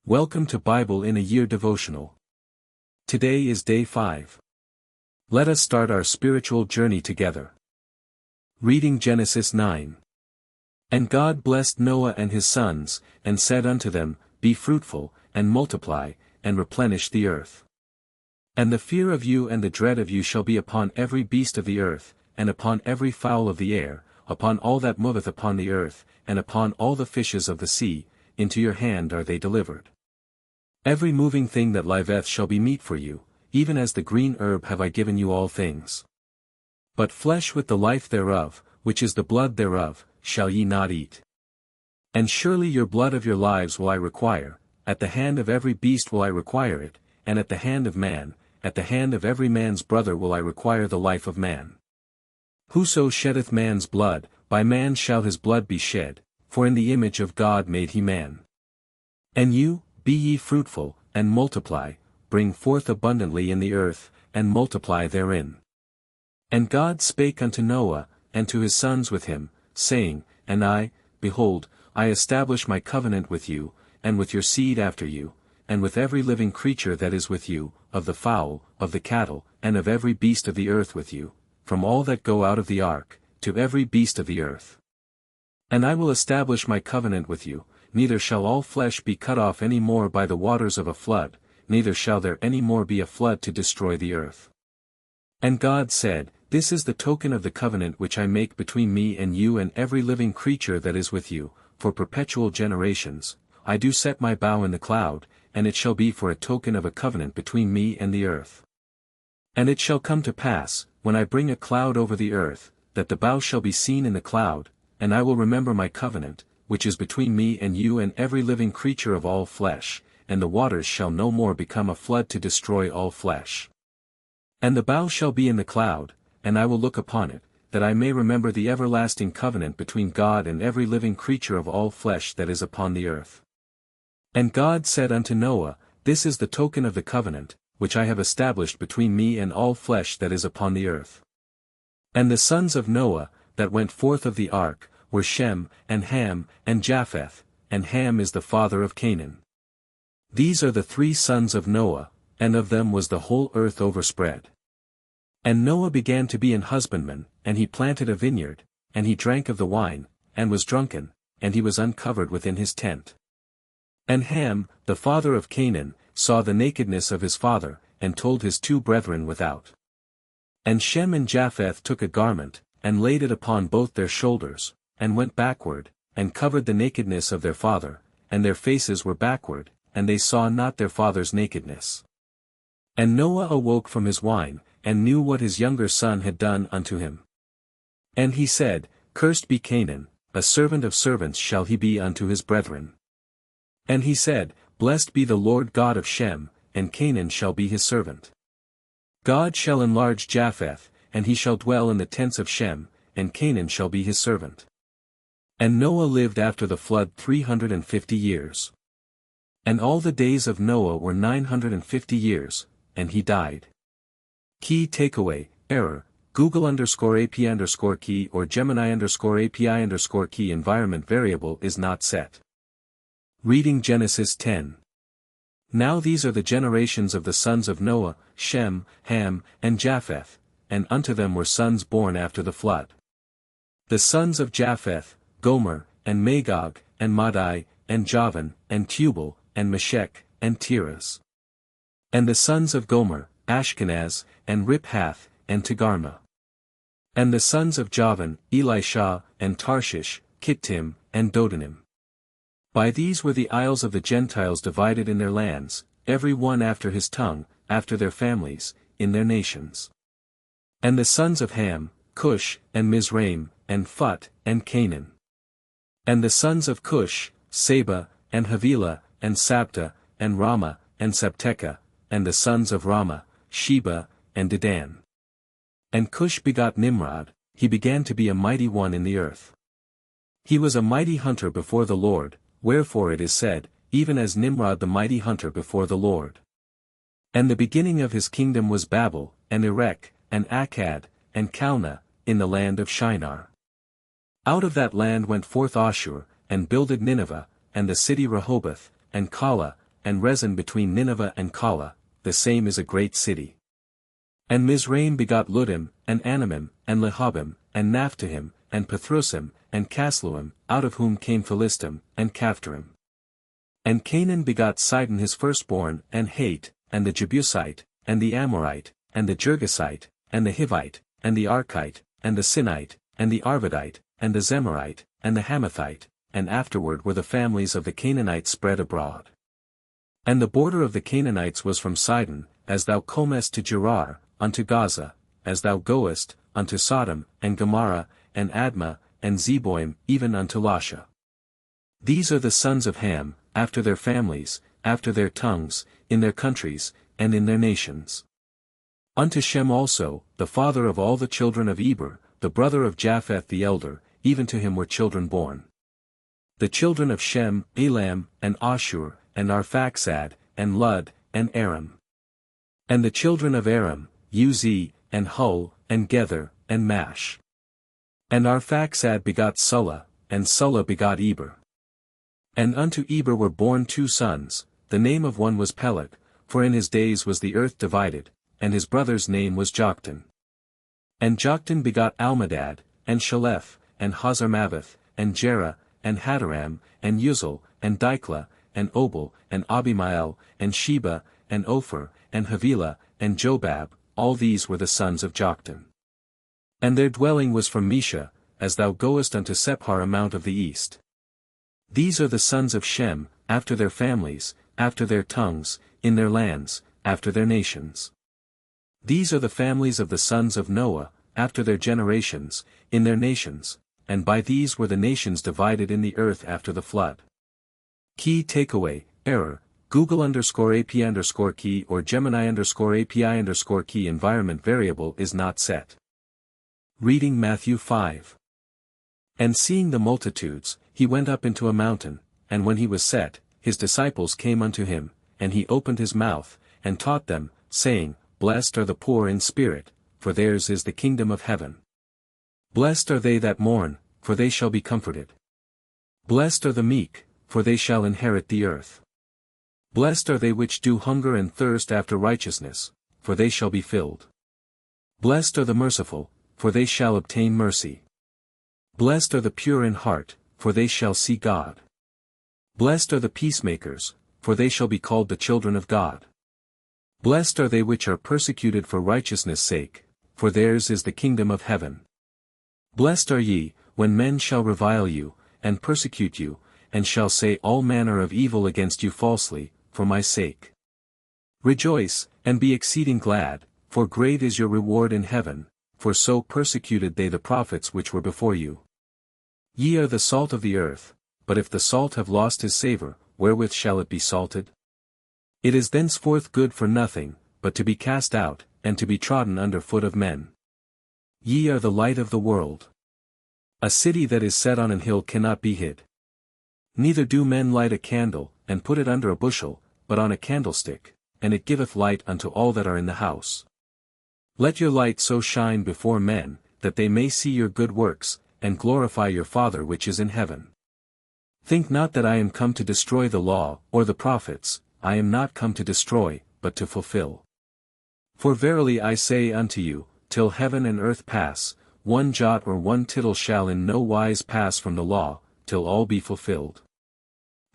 Welcome to Bible in a Year devotional. Today is day 5. Let us start our spiritual journey together. Reading Genesis 9. And God blessed Noah and his sons, and said unto them, Be fruitful, and multiply, and replenish the earth. And the fear of you and the dread of you shall be upon every beast of the earth, and upon every fowl of the air, upon all that moveth upon the earth, and upon all the fishes of the sea. Into your hand are they delivered. Every moving thing that liveth shall be meat for you, even as the green herb have I given you all things. But flesh with the life thereof, which is the blood thereof, shall ye not eat. And surely your blood of your lives will I require, at the hand of every beast will I require it, and at the hand of man, at the hand of every man's brother will I require the life of man. Whoso sheddeth man's blood, by man shall his blood be shed, for in the image of God made he man. And you, be ye fruitful, and multiply, bring forth abundantly in the earth, and multiply therein. And God spake unto Noah, and to his sons with him, saying, And I, behold, I establish my covenant with you, and with your seed after you, and with every living creature that is with you, of the fowl, of the cattle, and of every beast of the earth with you, from all that go out of the ark, to every beast of the earth. And I will establish my covenant with you, neither shall all flesh be cut off any more by the waters of a flood, neither shall there any more be a flood to destroy the earth. And God said, This is the token of the covenant which I make between me and you and every living creature that is with you, for perpetual generations. I do set my bow in the cloud, and it shall be for a token of a covenant between me and the earth. And it shall come to pass, when I bring a cloud over the earth, that the bow shall be seen in the cloud, and I will remember my covenant, which is between me and you and every living creature of all flesh, and the waters shall no more become a flood to destroy all flesh. And the bow shall be in the cloud, and I will look upon it, that I may remember the everlasting covenant between God and every living creature of all flesh that is upon the earth. And God said unto Noah, This is the token of the covenant, which I have established between me and all flesh that is upon the earth. And the sons of Noah, that went forth of the ark, were Shem, and Ham, and Japheth, and Ham is the father of Canaan. These are the 3 sons of Noah, and of them was the whole earth overspread. And Noah began to be an husbandman, and he planted a vineyard, and he drank of the wine, and was drunken, and he was uncovered within his tent. And Ham, the father of Canaan, saw the nakedness of his father, and told his 2 brethren without. And Shem and Japheth took a garment, and laid it upon both their shoulders, and went backward, and covered the nakedness of their father, and their faces were backward, and they saw not their father's nakedness. And Noah awoke from his wine, and knew what his younger son had done unto him. And he said, Cursed be Canaan, a servant of servants shall he be unto his brethren. And he said, Blessed be the Lord God of Shem, and Canaan shall be his servant. God shall enlarge Japheth, and he shall dwell in the tents of Shem, and Canaan shall be his servant. And Noah lived after the flood 350 years. And all the days of Noah were 950 years, and he died. Key takeaway, error, Google_API_key or Gemini_API_key environment variable is not set. Reading Genesis 10. Now these are the generations of the sons of Noah, Shem, Ham, and Japheth, and unto them were sons born after the flood. The sons of Japheth, Gomer, and Magog, and Madai, and Javan, and Tubal, and Meshech, and Tiras. And the sons of Gomer, Ashkenaz, and Riphath, and Togarmah. And the sons of Javan, Elisha, and Tarshish, Kittim, and Dodanim. By these were the isles of the Gentiles divided in their lands, every one after his tongue, after their families, in their nations. And the sons of Ham, Cush, and Mizraim, and Phut, and Canaan. And the sons of Cush, Seba, and Havilah, and Sabta, and Rama, and Sabteca, and the sons of Rama, Sheba, and Dedan. And Cush begot Nimrod, he began to be a mighty one in the earth. He was a mighty hunter before the Lord, wherefore it is said, even as Nimrod the mighty hunter before the Lord. And the beginning of his kingdom was Babel, and Erech, and Akkad, and Calneh, in the land of Shinar. Out of that land went forth Ashur, and builded Nineveh, and the city Rehoboth, and Calah, and Rezin between Nineveh and Calah, the same is a great city. And Mizraim begot Ludim, and Anamim, and Lehabim, and Naphtahim, and Pathrusim, and Casluim, out of whom came Philistim, and Caphtorim. And Canaan begot Sidon his firstborn, and Hate, and the Jebusite, and the Amorite, and the Girgasite, and the Hivite, and the Archite, and the Sinite, and the Arvadite, and the Zemarite, and the Hamathite, and afterward were the families of the Canaanites spread abroad. And the border of the Canaanites was from Sidon, as thou comest to Gerar, unto Gaza, as thou goest, unto Sodom, and Gomorrah, and Admah, and Zeboim, even unto Lasha. These are the sons of Ham, after their families, after their tongues, in their countries, and in their nations. Unto Shem also, the father of all the children of Eber, the brother of Japheth the elder, even to him were children born. The children of Shem, Elam, and Ashur, and Arphaxad, and Lud, and Aram. And the children of Aram, Uz, and Hul, and Gether, and Mash. And Arphaxad begot Sulla, and Sulla begot Eber. And unto Eber were born 2 sons, the name of one was Peleg, for in his days was the earth divided, and his brother's name was Joktan. And Joktan begot Almadad, and Shalef, and Hazarmaveth, and Jerah, and Hadaram, and Uzal, and Diklah, and Obal, and Abimael, and Sheba, and Ophir, and Havilah, and Jobab, all these were the sons of Joktan. And their dwelling was from Mesha, as thou goest unto Sephar a mount of the east. These are the sons of Shem, after their families, after their tongues, in their lands, after their nations. These are the families of the sons of Noah, after their generations, in their nations, and by these were the nations divided in the earth after the flood. Key takeaway, error, Google_API_key or Gemini_API_key environment variable is not set. Reading Matthew 5. And seeing the multitudes, he went up into a mountain, and when he was set, his disciples came unto him, and he opened his mouth, and taught them, saying, Blessed are the poor in spirit, for theirs is the kingdom of heaven. Blessed are they that mourn, for they shall be comforted. Blessed are the meek, for they shall inherit the earth. Blessed are they which do hunger and thirst after righteousness, for they shall be filled. Blessed are the merciful, for they shall obtain mercy. Blessed are the pure in heart, for they shall see God. Blessed are the peacemakers, for they shall be called the children of God. Blessed are they which are persecuted for righteousness' sake, for theirs is the kingdom of heaven. Blessed are ye, when men shall revile you, and persecute you, and shall say all manner of evil against you falsely, for my sake. Rejoice, and be exceeding glad, for great is your reward in heaven, for so persecuted they the prophets which were before you. Ye are the salt of the earth, but if the salt have lost his savour, wherewith shall it be salted? It is thenceforth good for nothing, but to be cast out, and to be trodden under foot of men. Ye are the light of the world. A city that is set on an hill cannot be hid. Neither do men light a candle, and put it under a bushel, but on a candlestick, and it giveth light unto all that are in the house. Let your light so shine before men, that they may see your good works, and glorify your Father which is in heaven. Think not that I am come to destroy the law, or the prophets. I am not come to destroy, but to fulfill. For verily I say unto you, till heaven and earth pass, one jot or one tittle shall in no wise pass from the law, till all be fulfilled.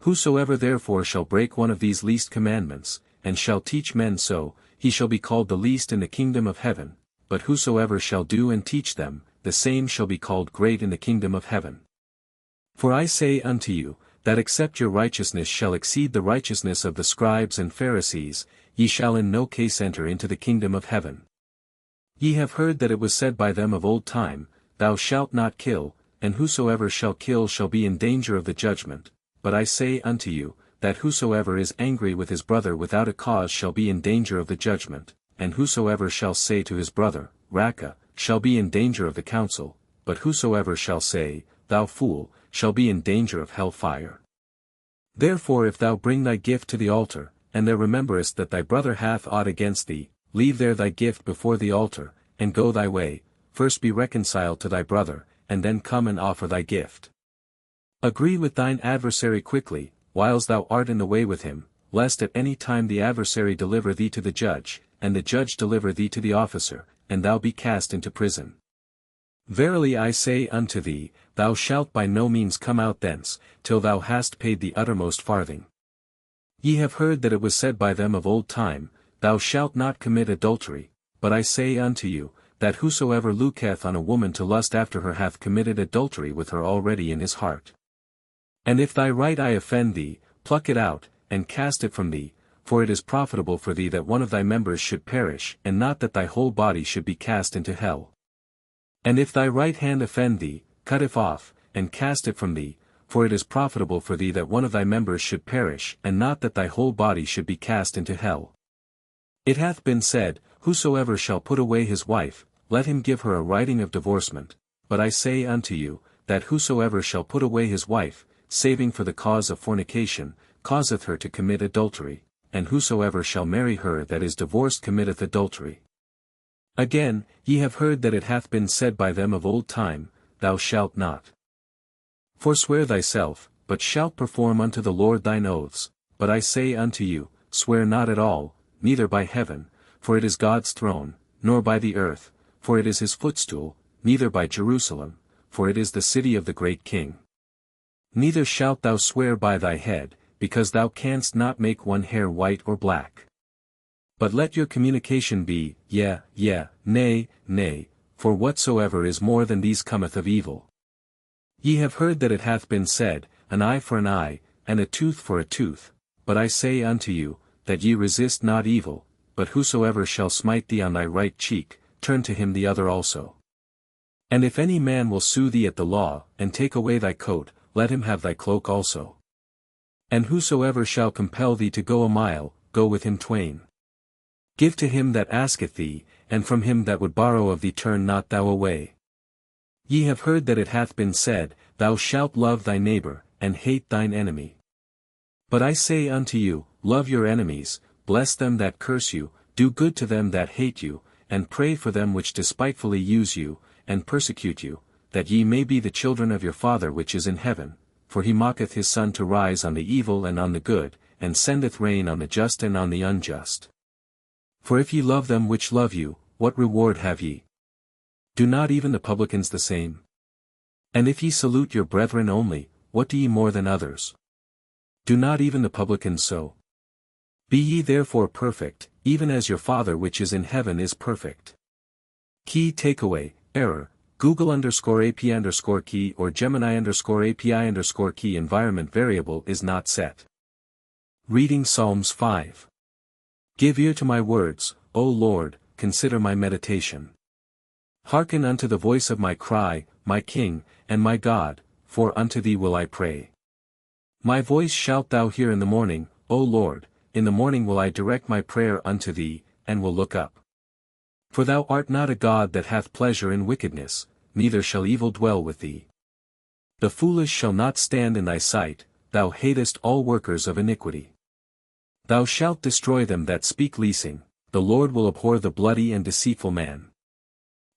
Whosoever therefore shall break one of these least commandments, and shall teach men so, he shall be called the least in the kingdom of heaven, but whosoever shall do and teach them, the same shall be called great in the kingdom of heaven. For I say unto you, that except your righteousness shall exceed the righteousness of the scribes and Pharisees, ye shall in no case enter into the kingdom of heaven. Ye have heard that it was said by them of old time, Thou shalt not kill, and whosoever shall kill shall be in danger of the judgment. But I say unto you, that whosoever is angry with his brother without a cause shall be in danger of the judgment, and whosoever shall say to his brother, Raca, shall be in danger of the council, but whosoever shall say, Thou fool, shall be in danger of hell fire. Therefore if thou bring thy gift to the altar, and there rememberest that thy brother hath aught against thee, leave there thy gift before the altar, and go thy way, first be reconciled to thy brother, and then come and offer thy gift. Agree with thine adversary quickly, whiles thou art in the way with him, lest at any time the adversary deliver thee to the judge, and the judge deliver thee to the officer, and thou be cast into prison. Verily I say unto thee, thou shalt by no means come out thence, till thou hast paid the uttermost farthing. Ye have heard that it was said by them of old time, Thou shalt not commit adultery, but I say unto you, that whosoever looketh on a woman to lust after her hath committed adultery with her already in his heart. And if thy right eye offend thee, pluck it out, and cast it from thee, for it is profitable for thee that one of thy members should perish, and not that thy whole body should be cast into hell. And if thy right hand offend thee, cut it off, and cast it from thee, for it is profitable for thee that one of thy members should perish, and not that thy whole body should be cast into hell. It hath been said, Whosoever shall put away his wife, let him give her a writing of divorcement, but I say unto you, that whosoever shall put away his wife, saving for the cause of fornication, causeth her to commit adultery, and whosoever shall marry her that is divorced committeth adultery. Again, ye have heard that it hath been said by them of old time, Thou shalt not forswear thyself, but shalt perform unto the Lord thine oaths. But I say unto you, swear not at all, neither by heaven, for it is God's throne, nor by the earth, for it is his footstool, neither by Jerusalem, for it is the city of the great King. Neither shalt thou swear by thy head, because thou canst not make one hair white or black. But let your communication be, Yea, yea, nay, nay, for whatsoever is more than these cometh of evil. Ye have heard that it hath been said, An eye for an eye, and a tooth for a tooth, but I say unto you, that ye resist not evil, but whosoever shall smite thee on thy right cheek, turn to him the other also. And if any man will sue thee at the law, and take away thy coat, let him have thy cloak also. And whosoever shall compel thee to go a mile, go with him twain. Give to him that asketh thee, and from him that would borrow of thee turn not thou away. Ye have heard that it hath been said, Thou shalt love thy neighbor, and hate thine enemy. But I say unto you, love your enemies, bless them that curse you, do good to them that hate you, and pray for them which despitefully use you, and persecute you, that ye may be the children of your Father which is in heaven, for he maketh his sun to rise on the evil and on the good, and sendeth rain on the just and on the unjust. For if ye love them which love you, what reward have ye? Do not even the publicans the same? And if ye salute your brethren only, what do ye more than others? Do not even the publicans so? Be ye therefore perfect, even as your Father which is in heaven is perfect. Key takeaway, error, Google_API_key or Gemini_API_key environment variable is not set. Reading Psalms 5. Give ear to my words, O Lord, consider my meditation. Hearken unto the voice of my cry, my King, and my God, for unto thee will I pray. My voice shalt thou hear in the morning, O Lord, in the morning will I direct my prayer unto thee, and will look up. For thou art not a God that hath pleasure in wickedness, neither shall evil dwell with thee. The foolish shall not stand in thy sight, thou hatest all workers of iniquity. Thou shalt destroy them that speak leasing, the Lord will abhor the bloody and deceitful man.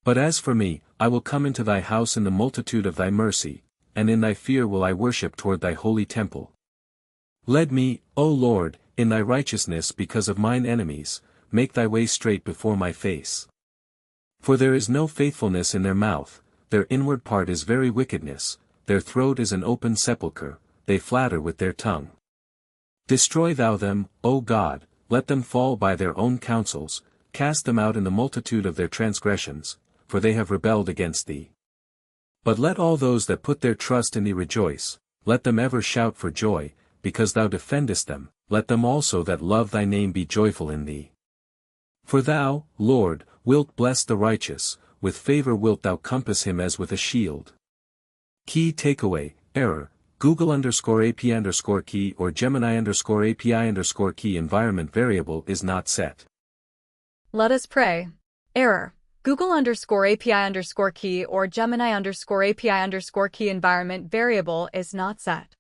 But as for me, I will come into thy house in the multitude of thy mercy, and in thy fear will I worship toward thy holy temple. Lead me, O Lord, in thy righteousness because of mine enemies, make thy way straight before my face. For there is no faithfulness in their mouth, their inward part is very wickedness, their throat is an open sepulchre, they flatter with their tongue. Destroy thou them, O God, let them fall by their own counsels, cast them out in the multitude of their transgressions, for they have rebelled against thee. But let all those that put their trust in thee rejoice, let them ever shout for joy, because thou defendest them, let them also that love thy name be joyful in thee. For thou, Lord, wilt bless the righteous, with favor wilt thou compass him as with a shield. Key takeaway, error, Google_API_key or Gemini_API_key environment variable is not set. Let us pray. Error. Google_API_key or Gemini_API_key environment variable is not set.